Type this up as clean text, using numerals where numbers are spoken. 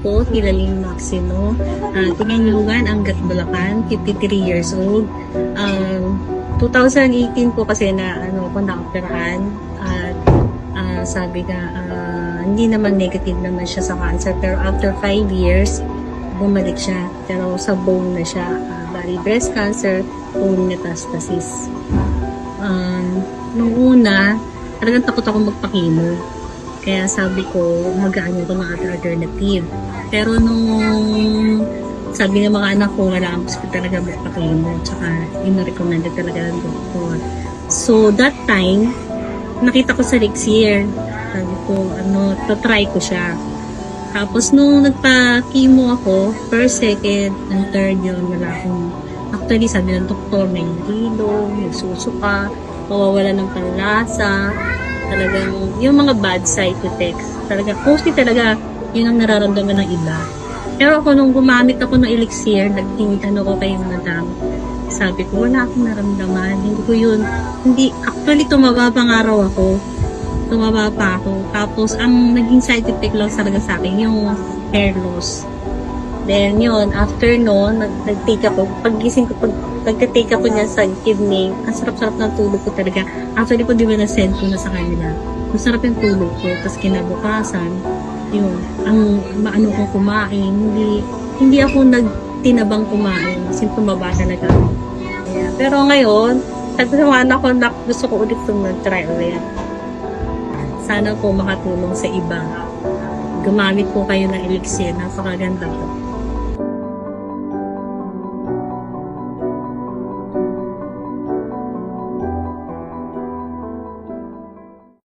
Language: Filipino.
po, Hilaling Maximo. Tingnan nyo nga, Angat Bulacan, 53 years old. 2018 po kasi na ko na-operahan at sabi na hindi naman negative naman siya sa cancer, pero after 5 years bumalik siya, pero sa bone na siya, bali breast cancer, bone metastasis. Nung una talagang takot ako magpa-chemo, kaya sabi ko mag-ano ko ng alternative, pero nung sabi ng mga anak ko, wala akong talaga magpa-chemo, tsaka in-recommended talaga ng doktor. So, that time, nakita ko sa Elixir. Sabi ko, try ko siya. Tapos, nung nagpa-chemo ako, first, second, and third yun, wala akong, actually, sabi ng doktor, may hilong, nagsusuka, mawawala ng panlasa, talagang, yung mga bad side effects, talaga, mostly talaga, yun ang nararamdaman ng iba. Pero ako, nung gumamit ako ng Elixir, ko kay madam, sabi ko, wala akong naramdaman. Hindi ko yun, actually, tumaba pa nga raw ako. Tumaba pa ako. Tapos, ang naging side effect lang talaga sa akin, yung hair loss. Then, yun, after noon, nag-take ako. Pag-gising ko, pagka-take ako niya sa evening, ang sarap-sarap ng tulog ko talaga. Actually po, di ba na-send ko na sa kanila. Masarap yung tulog ko. Tapos, kinabukasan, yun, ang maano kong kumain, hindi ako nagtinabang kumain, kasi tumaba talaga. Yeah. Pero ngayon, sabi sa mga anak ko, gusto ko ulit mag-try ulit. Sana po makatulong sa iba. Gumamit po kayo ng Elixir, napakaganda po.